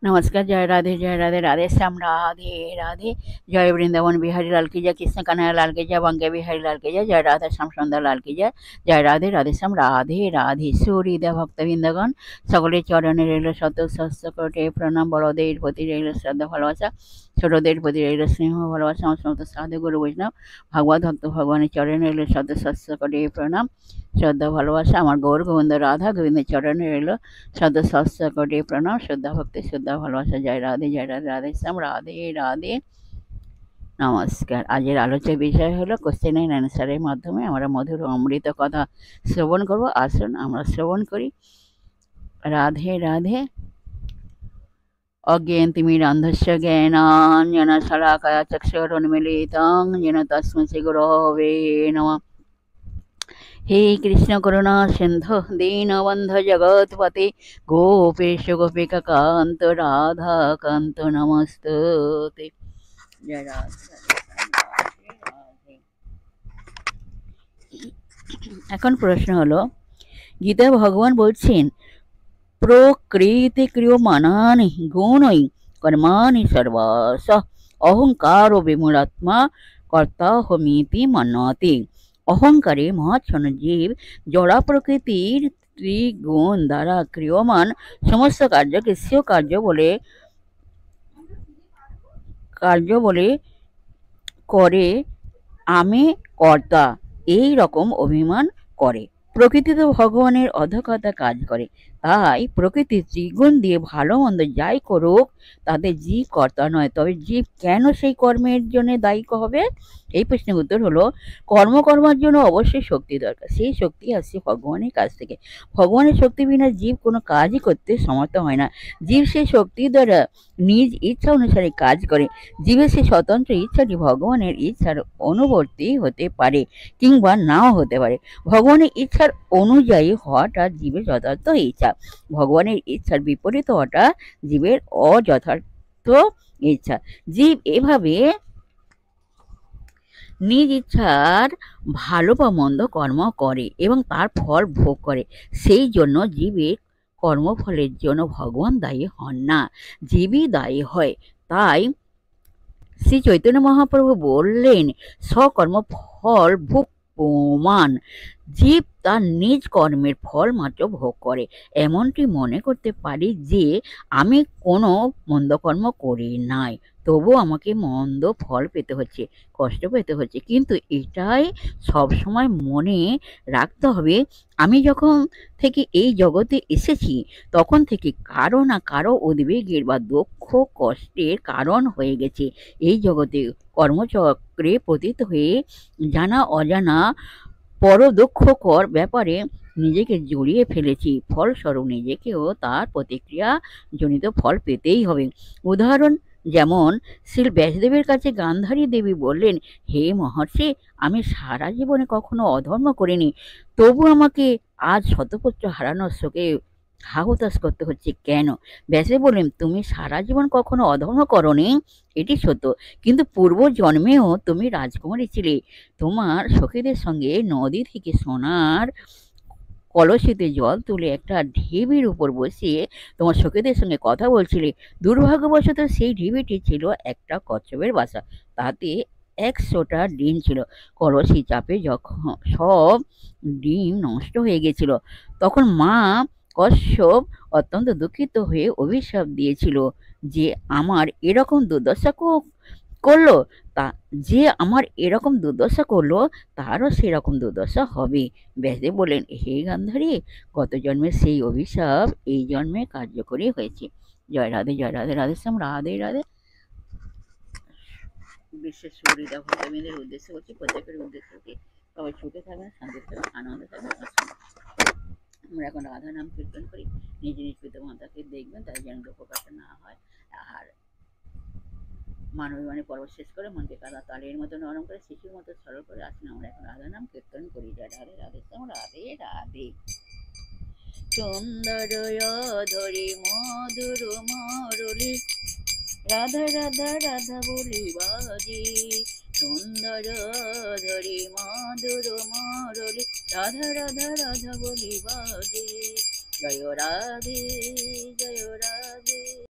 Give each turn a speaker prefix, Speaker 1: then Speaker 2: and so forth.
Speaker 1: नमस्कार। जय राधे राधे श्याम राधे राधे। जय वृंदावन बिहारी लाल की जय, कृष्ण कन्हैया लाल की जय, बंगे बिहारी लाल की जय, जय राधा श्याम सुंदर लाल की जय, जय राधे राधे श्याम राधे राधे। সুহৃদা ভক্তবৃন্দগণ, সকলের চরণে রইল শত সহস্র কোটি প্রণাম। বড়দের প্রতি রইল শ্রদ্ধা ভালোবাসা, ছোটদের প্রতি রইল স্নেহ ভালোবাসা। আমার সমস্ত সাধু গুরু বৈষ্ণব ভগবত ভক্ত ভগবানের চরণে রইল শত সহস্র কোটি প্রণাম, শ্রদ্ধা ভালোবাসা। আমার গৌর গোবিন্দ রাধা গোবিন্দের চরণে রইল শত সহস্র কোটি প্রণাম, শ্রদ্ধা ভক্তি, শ্রদ্ধা ভালোবাসা। জয় রাধে রাধে শ্যাম রাধে রাধে। নমস্কার। আজের আলোচ্য বিষয় হলো কোশ্চেন অ্যান্ড অ্যান্সারের মাধ্যমে আমরা মধুর অমৃত কথা শ্রবণ করব। আসুন আমরা শ্রবণ করি। রাধে রাধে। অজ্ঞানতিমিরান্ধস্য জ্ঞানাঞ্জনশলাকয়া চক্ষুरुन्मीलितं येन तस्मै श्रीगुरवे नमः। हे कृष्ण करुणा सिंधु दीनबंधु जगत्पते गोपेश गोपिका कांत राधा कांत नमस्तुते। जय राधे। এখন প্রশ্ন হলো, গীতা ভগবান বলছেন প্রকৃতি ক্রিয়মাণানি গুণৈ কর্মাণি সর্বশ অহংকারো বিমূঢ়াত্মা কর্তাহমিতি মন্যতে। অহংকারে মহাচ্ছন্ন জীব জড়া প্রকৃতির ত্রিগুণ দ্বারা ক্রিয়মান সমস্ত কার্যকে স্বীয় কার্য বলে করে আমি কর্তা, এই রকম অভিমান করে। প্রকৃতি তো ভগবানের অধীনতা কাজ করে, তাই প্রকৃতির ত্রিগুণ দিয়ে ভালো মন্দ যাই করুক তাতে জীব কর্তা নয়। তবে জীব কেন সেই কর্মের জন্য দায়ী হবে? এই প্রশ্নের উত্তর হলো, কর্ম করবার জন্য অবশ্যই শক্তি দরকার। সেই শক্তি আসছে ভগবানের কাছ থেকে। ভগবানের শক্তি বিনা জীব কোনো কাজই করতে সমর্থ হয় না। জীব সেই শক্তির দ্বারা নিজ ইচ্ছা অনুসারে কাজ করে। জীবের সেই স্বতন্ত্র ইচ্ছাটি ভগবানের ইচ্ছার অনুবর্তী হতে পারে কিংবা নাও হতে পারে। ভগবানের ইচ্ছার অনুযায়ী হওয়াটা জীবের যথার্থ ইচ্ছা, ভগবানের ইচ্ছার বিপরীত হওয়াটা জীবের অযথার্থ ইচ্ছা। জীব এভাবে নিজ ইচ্ছার ভালো বা মন্দ কর্ম করে এবং তার ফল ভোগ করে। সেই জন্য জীবের কর্মফলের জন্য ভগবান দায়ী হন না, জীবই দায়ী হয়। তাই শ্রী চৈতন্য মহাপ্রভু বললেন, সকর্ম ফল ভোগ প্রমাণ। জীব তার নিজ কর্মের ফল মাত্র ভোগ করে। এমনটি মনে করতে পারি যে আমি কোনো মন্দ কর্ম করি নাই, তবু আমাকে মন্দ ফল পেতে হচ্ছে, কষ্ট পেতে হচ্ছে। কিন্তু এটাই সবসময় মনে রাখতে হবে, আমি যখন থেকে এই জগতে এসেছি তখন থেকে কারো না কারো উদ্বেগের বা দুঃখ কষ্টের কারণ হয়ে গেছে। এই জগতে কর্মচক্রে পতিত হয়ে জানা অজানা পরদুঃখকর ব্যাপারে নিজেকে জড়িয়ে ফেলেছি। ফলস্বরূপ নিজেকেও তার প্রতিক্রিয়া জনিত ফল পেতেই হবে। উদাহরণ যেমন শ্রী ব্যাসদেবের কাছে গান্ধারী দেবী বললেন, হে মহর্ষি, আমি সারা জীবনে কখনো অধর্ম করিনি, তবু আমাকে আজ শতপুত্র হারানোর শোকে হাহুতাশ করতে হচ্ছে কেন? ব্যাসদেব বললেন, তুমি সারা জীবন কখনো অধর্ম করনি, এটি সত্য, কিন্তু পূর্ব জন্মেও তুমি রাজকুমারী ছিলে। তোমার সখীদের সঙ্গে নদী থেকে সোনার কলসিতে জল তুলে একটা ঢিবির উপর বসিয়ে তোমার সখীদের সঙ্গে কথা বলছিলে। দুর্ভাগ্যবশত সেই ঢিবিটি ছিল একটা কচ্ছপের বাসা, তাতে 100টা ডিম ছিল। কলসি চাপে যখন সব ডিম নষ্ট হয়ে গেছিল, তখন মা কশ্যপ অত্যন্ত দুঃখিত হয়ে অভিশাপ দিয়েছিল যে আমার এরকম দুর্দশা করলো তা যে আমার এরকম দুর্দশা করলো তারও সেরকম দুর্দশা হবে। ব্যাসদেব বললেন, হে গান্ধারী, গত জন্মে সেই অভিশাপ এই জন্মে কার্যকরী হয়েছে। জয় রাধে রাধে শ্যাম রাধে রাধে। বিশ্বের সুহৃদা ভক্তবৃন্দের উদ্দেশ্য হচ্ছে, প্রত্যেকের উদ্দেশ্য হচ্ছে সবাই সুখে থাকবেন, শান্তি থাকবেন, আনন্দে থাকবেন। আমরা এখন রাধা নাম কীর্তন করি। নিজ নিজ পিতা মাতাকে দেখবেন, তাই যেন দুঃখ কষ্ট না হয়। আর মানবী পর্ব শেষ করে মনকে কাদা তালের মতো নরম করে শিশুর মতো সরল করে আসুন আমরা এখন রাধা নাম কীর্তন করি। জয় রাধে রাধে শ্যাম রাধে রাধে। সুন্দর ধরি মধুর মরলি রাধা রাধা রাধা বলি বাজি। সুন্দর ধরি মধুর মরলি রাধা রাধা রাধা বলি বাজি। জয় রাধে জয় রাধে।